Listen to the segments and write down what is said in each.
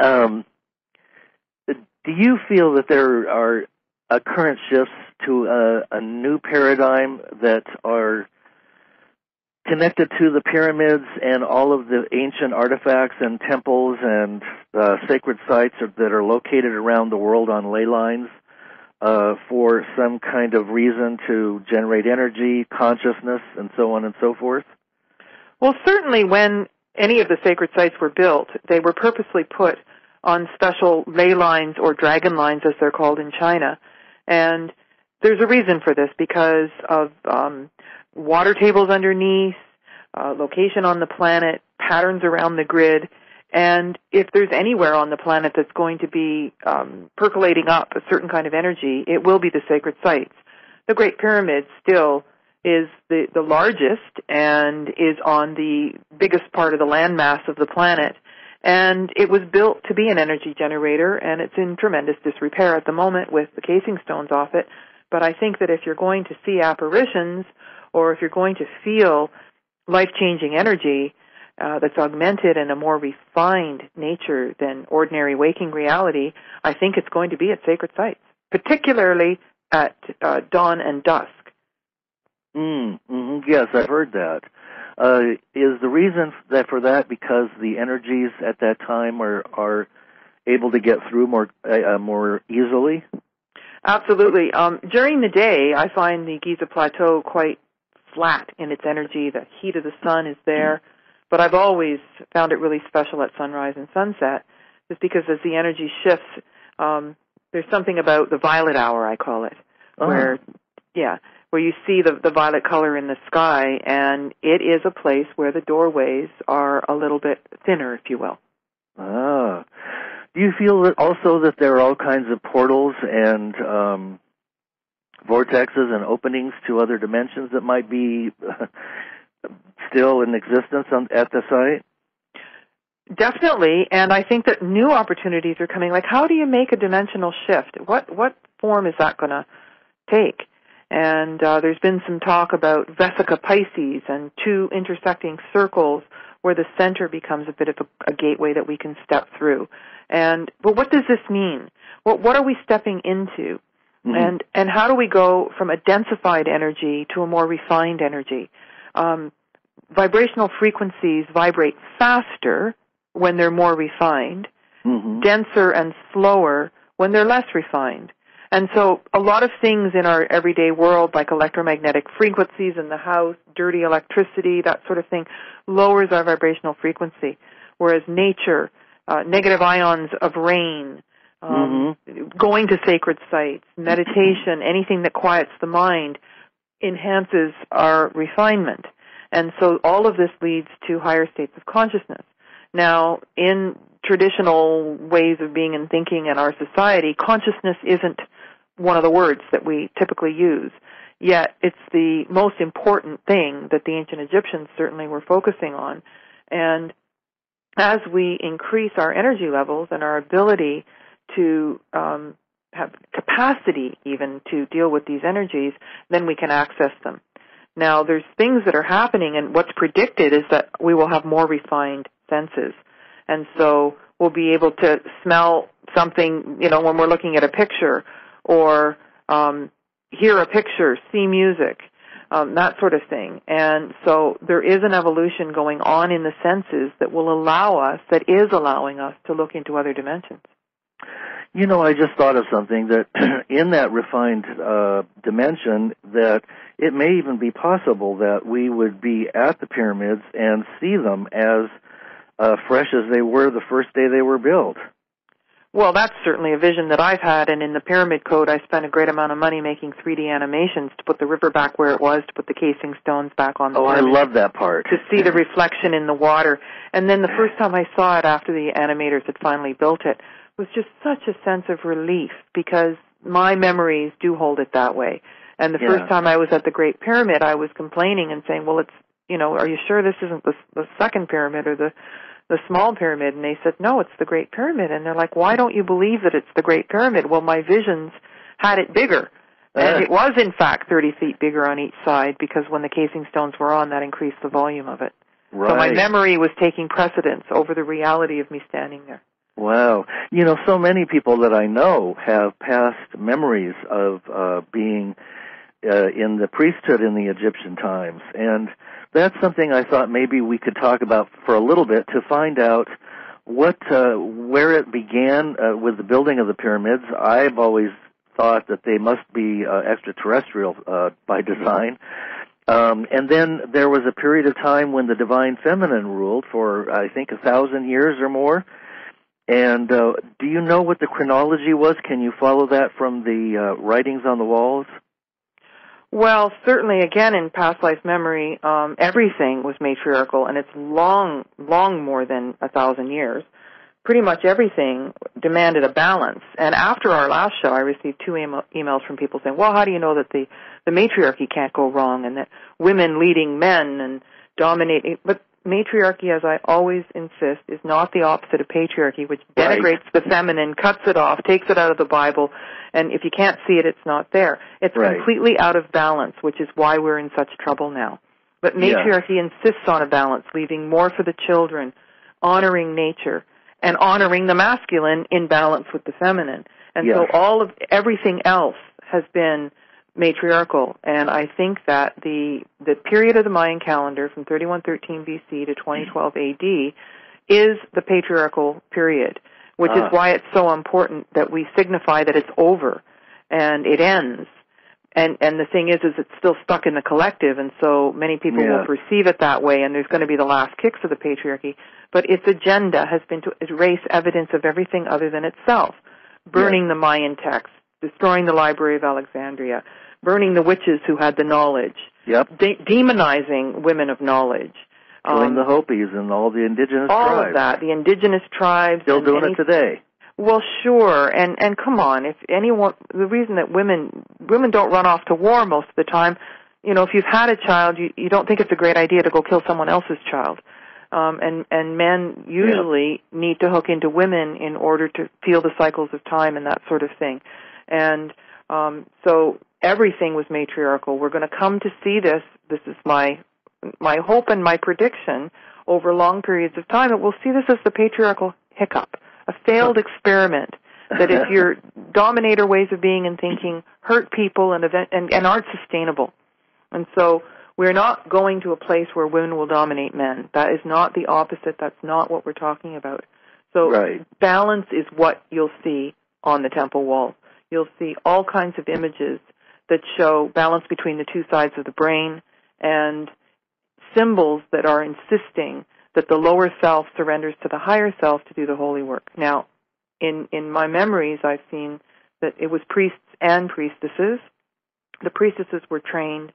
Um, do you feel that there are current shifts to a new paradigm that are connected to the pyramids and all of the ancient artifacts and temples and sacred sites that are located around the world on ley lines for some kind of reason to generate energy, consciousness, and so on and so forth? Well, certainly when any of the sacred sites were built, they were purposely put on special ley lines or dragon lines, as they're called in China. And there's a reason for this because of water tables underneath, location on the planet, patterns around the grid, and if there's anywhere on the planet that's going to be percolating up a certain kind of energy, it will be the sacred sites. The Great Pyramid still is the largest and is on the biggest part of the landmass of the planet, and it was built to be an energy generator, and it's in tremendous disrepair at the moment with the casing stones off it. But I think that if you're going to see apparitions or if you're going to feel life-changing energy that's augmented in a more refined nature than ordinary waking reality, I think it's going to be at sacred sites, particularly at dawn and dusk. Yes, I've heard that. Is the reason for that because the energies at that time are able to get through more easily? Absolutely. During the day, I find the Giza Plateau quite flat in its energy. The heat of the sun is there. But I've always found it really special at sunrise and sunset, just because as the energy shifts, there's something about the violet hour, I call it, where you see the violet color in the sky, and it is a place where the doorways are a little bit thinner, if you will. Ah. Do you feel that also that there are all kinds of portals and vortexes and openings to other dimensions that might be still in existence at the site? Definitely, and I think that new opportunities are coming. Like, how do you make a dimensional shift? What form is that going to take? And there's been some talk about Vesica Pisces and two intersecting circles where the center becomes a bit of a gateway that we can step through. But what does this mean? What are we stepping into? Mm-hmm. And how do we go from a densified energy to a more refined energy? Vibrational frequencies vibrate faster when they're more refined, denser and slower when they're less refined. And so a lot of things in our everyday world, like electromagnetic frequencies in the house, dirty electricity, that sort of thing, lowers our vibrational frequency, whereas nature, negative ions of rain, going to sacred sites, meditation, anything that quiets the mind, enhances our refinement. And so all of this leads to higher states of consciousness. Now, in traditional ways of being and thinking in our society, consciousness isn't one of the words that we typically use. Yet it's the most important thing that the ancient Egyptians certainly were focusing on. And as we increase our energy levels and our ability to have capacity even to deal with these energies, then we can access them. Now, there's things that are happening, and what's predicted is that we will have more refined senses. And so we'll be able to smell something, when we're looking at a picture, or hear a picture, see music, that sort of thing. And so there is an evolution going on in the senses that is allowing us to look into other dimensions. I just thought of something that in that refined dimension, that it may even be possible that we would be at the pyramids and see them as fresh as they were the first day they were built. Well, that's certainly a vision that I've had, and in the Pyramid Code, I spent a great amount of money making 3D animations to put the river back where it was, to put the casing stones back on the pyramid. I love that part. To see the reflection in the water. And then the first time I saw it after the animators had finally built it was just such a sense of relief, because my memories do hold it that way. And the first time I was at the Great Pyramid, I was complaining and saying, well, it's, are you sure this isn't the second pyramid or the small pyramid? And they said, no, it's the Great Pyramid. And they're like, why don't you believe that it's the Great Pyramid? Well, my visions had it bigger. And it was, in fact, 30 feet bigger on each side, because when the casing stones were on, that increased the volume of it. Right. So my memory was taking precedence over the reality of me standing there. Wow. You know, so many people that I know have past memories of being in the priesthood in the Egyptian times. And that's something I thought maybe we could talk about for a little bit to find out where it began with the building of the pyramids. I've always thought that they must be extraterrestrial by design. And then there was a period of time when the divine feminine ruled for, I think, 1,000 years or more. And do you know what the chronology was? Can you follow that from the writings on the walls? Well, certainly, again, in past life memory, everything was matriarchal, and it's long more than 1,000 years. Pretty much everything demanded a balance. And after our last show, I received 2 emails from people saying, well, how do you know that the matriarchy can't go wrong and that women leading men and dominating? But matriarchy, as I always insist, is not the opposite of patriarchy, which denigrates the feminine, cuts it off, takes it out of the Bible, and if you can't see it, it's not there. It's completely out of balance, which is why we're in such trouble now. But matriarchy insists on a balance, leaving more for the children, honoring nature, and honoring the masculine in balance with the feminine. And so everything else has been matriarchal, and I think that the period of the Mayan calendar from 3113 BC to 2012 AD is the patriarchal period, which is why it's so important that we signify that it's over and it ends. And the thing is it's still stuck in the collective, and so many people will perceive it that way, and there's going to be the last kicks of the patriarchy. But its agenda has been to erase evidence of everything other than itself, burning the Mayan texts, destroying the Library of Alexandria, burning the witches who had the knowledge, demonizing women of knowledge. Killing the Hopis and all the indigenous tribes. All of that, the indigenous tribes. Still doing it today. Well, sure, and come on, if anyone, the reason that women don't run off to war most of the time, you know, if you've had a child, you don't think it's a great idea to go kill someone else's child. And men usually need to hook into women in order to feel the cycles of time and that sort of thing. And so everything was matriarchal. We're going to come to see this. This is my hope and my prediction over long periods of time, that we'll see this as the patriarchal hiccup, a failed experiment, that if your dominator ways of being and thinking hurt people and aren't sustainable. And so we're not going to a place where women will dominate men. That is not the opposite. That's not what we're talking about. So balance is what you'll see on the temple walls. You'll see all kinds of images that show balance between the two sides of the brain and symbols that are insisting that the lower self surrenders to the higher self to do the holy work. Now, in my memories, I've seen that it was priests and priestesses. The priestesses were trained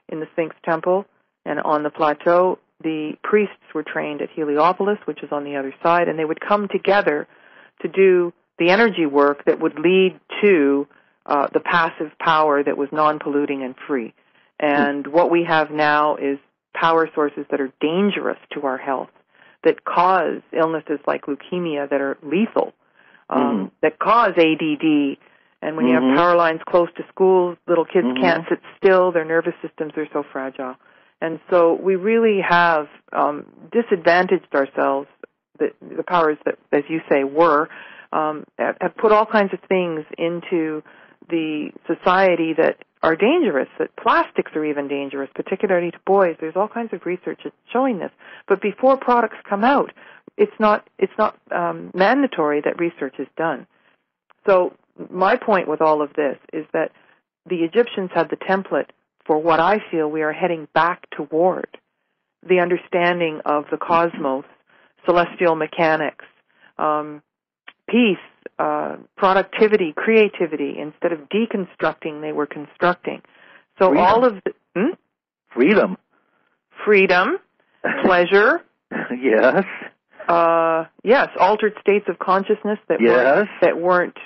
in the Sphinx Temple and on the plateau. The priests were trained at Heliopolis, which is on the other side, and they would come together to do the energy work that would lead to the passive power that was non-polluting and free. And what we have now is power sources that are dangerous to our health, that cause illnesses like leukemia that are lethal, that cause ADD. And when you have power lines close to schools, little kids can't sit still. Their nervous systems are so fragile. And so we really have disadvantaged ourselves. The powers that, as you say, have put all kinds of things into the society that are dangerous, that plastics are even dangerous, particularly to boys. There's all kinds of research that's showing this. But before products come out, it's not mandatory that research is done. So my point with all of this is that the Egyptians had the template for what I feel we are heading back toward, the understanding of the cosmos, celestial mechanics, peace, productivity, creativity. Instead of deconstructing, they were constructing. So freedom. All of the... Freedom, pleasure. Yes. Yes, altered states of consciousness that weren't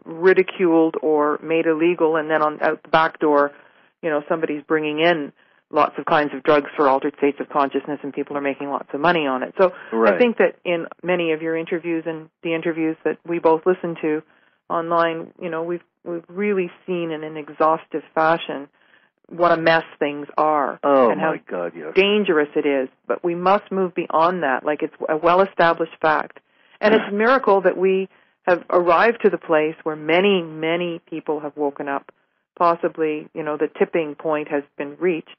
ridiculed or made illegal, and then out the back door, you know, somebody's bringing in lots of kinds of drugs for altered states of consciousness, and people are making lots of money on it. So I think that in many of your interviews and the interviews that we both listen to online, you know, we've really seen in an exhaustive fashion what a mess things are and how dangerous it is. But we must move beyond that. Like, it's a well-established fact. And it's a miracle that we have arrived to the place where many, many people have woken up. Possibly, the tipping point has been reached.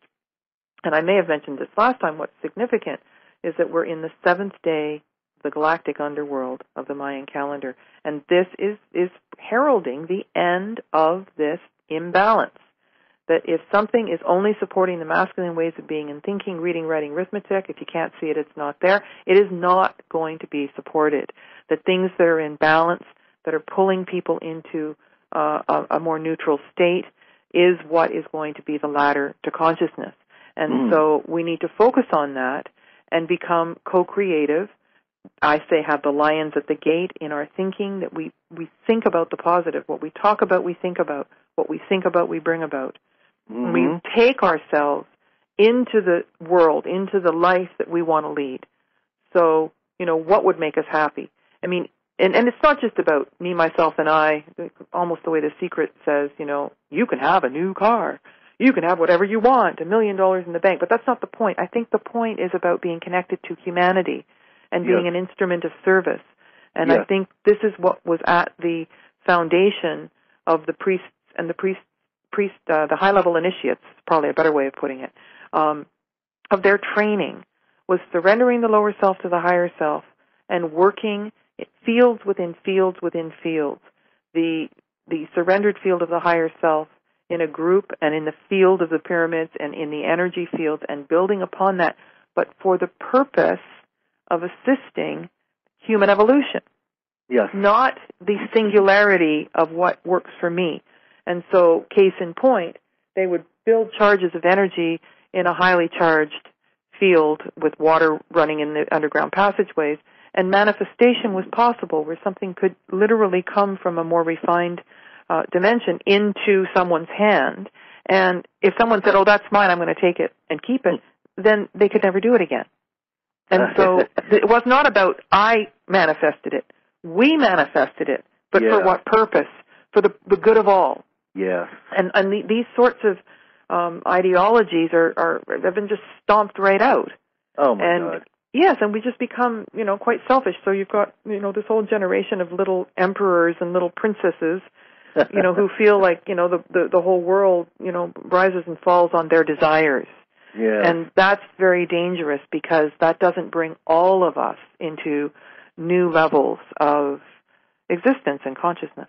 And I may have mentioned this last time. What's significant is that we're in the 7th day of the galactic underworld of the Mayan calendar. And this is heralding the end of this imbalance. That if something is only supporting the masculine ways of being and thinking, reading, writing, arithmetic, if you can't see it, it's not there, it is not going to be supported. That things that are in balance, that are pulling people into a more neutral state, is what is going to be the ladder to consciousness. And so we need to focus on that and become co-creative. I say have the lions at the gate in our thinking, that we think about the positive. What we talk about, we think about. What we think about, we bring about. We take ourselves into the world, into the life that we want to lead. So, what would make us happy? I mean, and it's not just about me, myself, and I, almost the way The Secret says, you can have a new car. You can have whatever you want, $1 million in the bank. But that's not the point. I think the point is about being connected to humanity and being an instrument of service. And I think this is what was at the foundation of the priests and the high-level initiates, probably a better way of putting it, of their training, was surrendering the lower self to the higher self and working fields within fields within fields. The surrendered field of the higher self in a group and in the field of the pyramids and in the energy fields and building upon that, but for the purpose of assisting human evolution. Yes. Not the singularity of what works for me. And so, case in point, they would build charges of energy in a highly charged field with water running in the underground passageways, and manifestation was possible where something could literally come from a more refined dimension into someone's hand. And if someone said, oh, that's mine, I'm going to take it and keep it, then they could never do it again. And so it was not about I manifested it. We manifested it. But for what purpose? For the good of all. Yes. And these sorts of ideologies have been just stomped right out. Oh, my God. Yes, and we just become, quite selfish. So you've got, this whole generation of little emperors and little princesses, who feel like, the whole world, rises and falls on their desires. Yeah. And that's very dangerous because that doesn't bring all of us into new levels of existence and consciousness.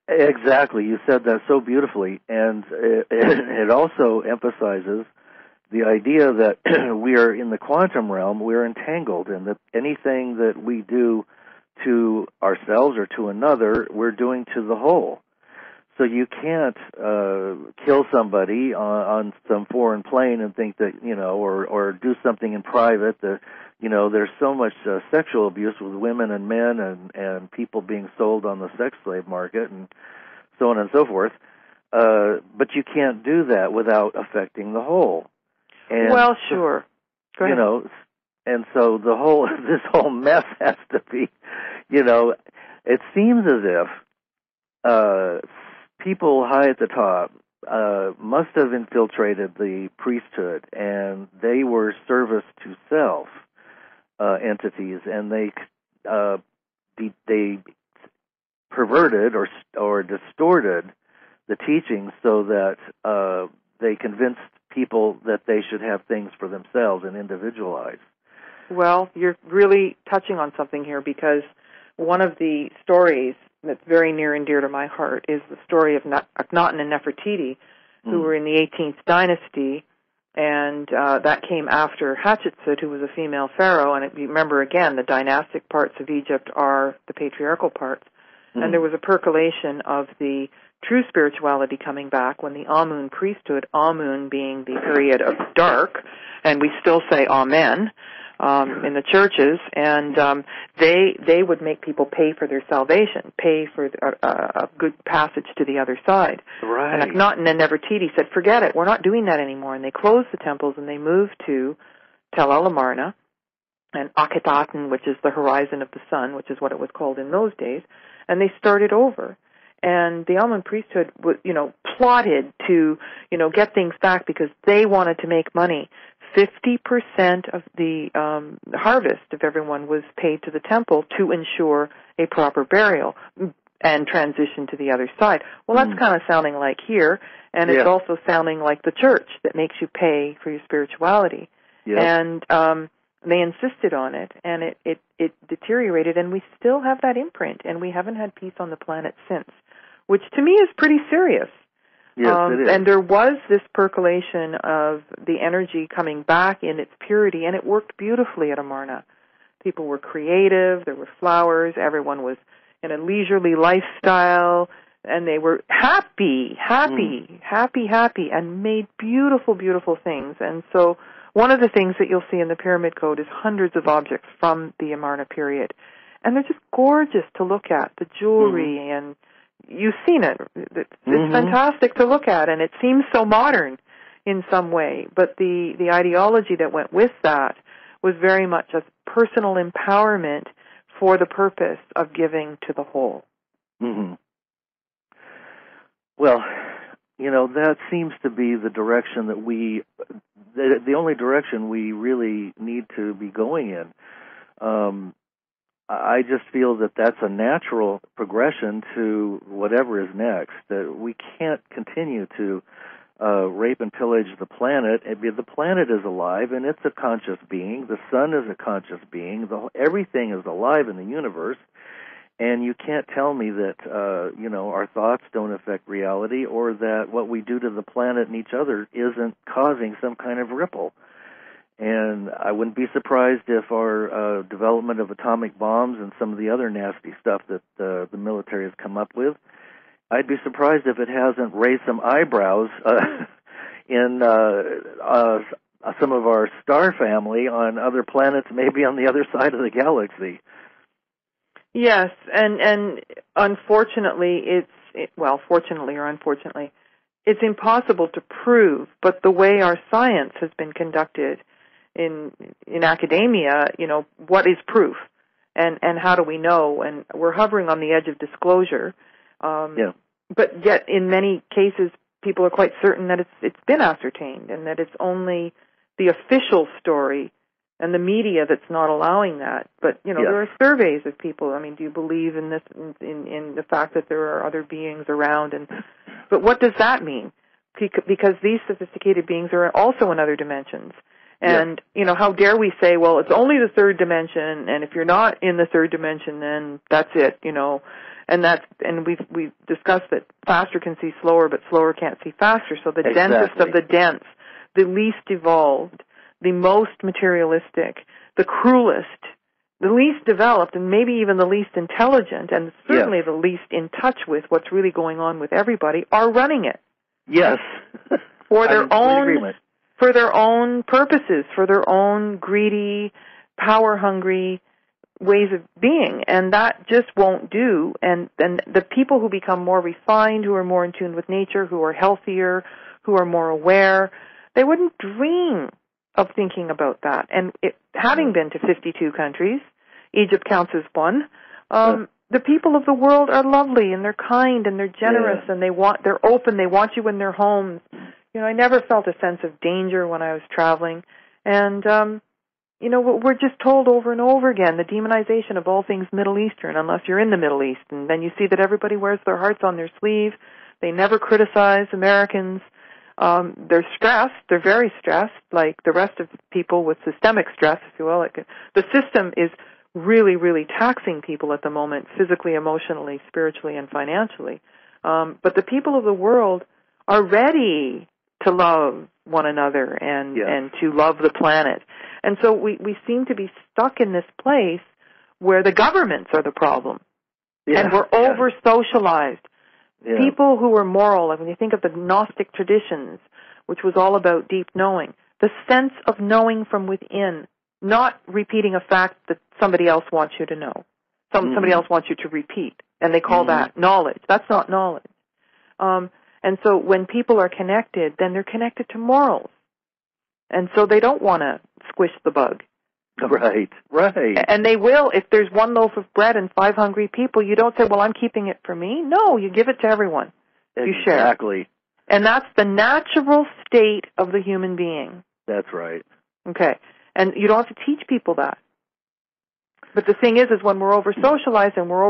Exactly. You said that so beautifully. And it also emphasizes the idea that we are in the quantum realm, we're entangled, and that anything that we do to ourselves or to another, we're doing to the whole. So you can't kill somebody on some foreign plane and think that, or do something in private. There's so much sexual abuse with women and men and people being sold on the sex slave market and so on and so forth. But you can't do that without affecting the whole. And, well, sure. Go ahead. And so this whole mess has to be, it seems as if people high at the top must have infiltrated the priesthood, and they were service to self entities, and they perverted or distorted the teachings so that they convinced people that they should have things for themselves and individualize. Well, you're really touching on something here, because one of the stories that's very near and dear to my heart is the story of Akhenaten and Nefertiti, who were in the 18th dynasty, and that came after Hatshepsut, who was a female pharaoh. And you remember, again, the dynastic parts of Egypt are the patriarchal parts. And there was a percolation of the true spirituality coming back when the Amun priesthood, Amun being the period of dark, and we still say Amen in the churches, and they would make people pay for their salvation, pay for a good passage to the other side. Right. And Akhenaten and Nefertiti said, forget it, we're not doing that anymore. And they closed the temples and they moved to Tel El Amarna and Akhetaten, which is the horizon of the sun, which is what it was called in those days, and they started over. And the Amun priesthood, plotted to, get things back because they wanted to make money. 50% of the harvest of everyone was paid to the temple to ensure a proper burial and transition to the other side. Well, that's kind of sounding like here, and it's also sounding like the church that makes you pay for your spirituality. Yep. And they insisted on it, and it deteriorated, and we still have that imprint, and we haven't had peace on the planet since, which to me is pretty serious. Yes, it is. And there was this percolation of the energy coming back in its purity, and it worked beautifully at Amarna. People were creative, there were flowers, everyone was in a leisurely lifestyle, and they were happy, and made beautiful, beautiful things. And so one of the things that you'll see in the Pyramid Code is hundreds of objects from the Amarna period. And they're just gorgeous to look at, the jewelry, and you've seen it. It's fantastic to look at, and it seems so modern in some way. But the ideology that went with that was very much a personal empowerment for the purpose of giving to the whole. Mm-hmm. Well, that seems to be the direction that the only direction we really need to be going in. I just feel that that's a natural progression to whatever is next. That we can't continue to rape and pillage the planet. The planet is alive, and it's a conscious being. The sun is a conscious being. Everything is alive in the universe, and you can't tell me that our thoughts don't affect reality, or that what we do to the planet and each other isn't causing some kind of ripple. And I wouldn't be surprised if our development of atomic bombs and some of the other nasty stuff that the military has come up with, I'd be surprised if it hasn't raised some eyebrows in some of our star family on other planets, maybe on the other side of the galaxy. Yes, and unfortunately, fortunately or unfortunately, it's impossible to prove, but the way our science has been conducted in academia, what is proof, and how do we know? And we're hovering on the edge of disclosure. But yet, in many cases, people are quite certain that it's been ascertained, and that it's only the official story and the media that's not allowing that. But there are surveys of people. I mean, do you believe in this? In the fact that there are other beings around? But what does that mean? Because these sophisticated beings are also in other dimensions. And, how dare we say, well, it's only the third dimension, and if you're not in the third dimension, then that's it, And we've discussed that faster can see slower, but slower can't see faster. So the densest of the dense, the least evolved, the most materialistic, the cruelest, the least developed, and maybe even the least intelligent, and certainly the least in touch with what's really going on with everybody, are running it. Yes. For their own purposes, for their own greedy, power-hungry ways of being, and that just won't do. And the people who become more refined, who are more in tune with nature, who are healthier, who are more aware, they wouldn't dream of thinking about that. And having been to 52 countries, Egypt counts as one, the people of the world are lovely, and they're kind, and they're generous, and they're open, they want you in their homes. I never felt a sense of danger when I was traveling. And, we're just told over and over again, the demonization of all things Middle Eastern, unless you're in the Middle East. And then you see that everybody wears their hearts on their sleeve. They never criticize Americans. They're stressed. They're very stressed, like the rest of people with systemic stress, if you will. The system is really, really taxing people at the moment, physically, emotionally, spiritually, and financially. But the people of the world are ready to love one another and to love the planet. And so we seem to be stuck in this place where the governments are the problem. And we're over-socialized. Yeah. People who are moral, like when you think of the Gnostic traditions, which was all about deep knowing, the sense of knowing from within, not repeating a fact that somebody else wants you to know. Somebody else wants you to repeat. And they call that knowledge. That's not knowledge. And so when people are connected, then they're connected to morals. And so they don't want to squish the bug. Right. And they will, if there's one loaf of bread and 5 hungry people, you don't say, well, I'm keeping it for me. No, you give it to everyone. You share. Exactly. And that's the natural state of the human being. That's right. Okay. And you don't have to teach people that. But the thing is when we're over-socialized and we're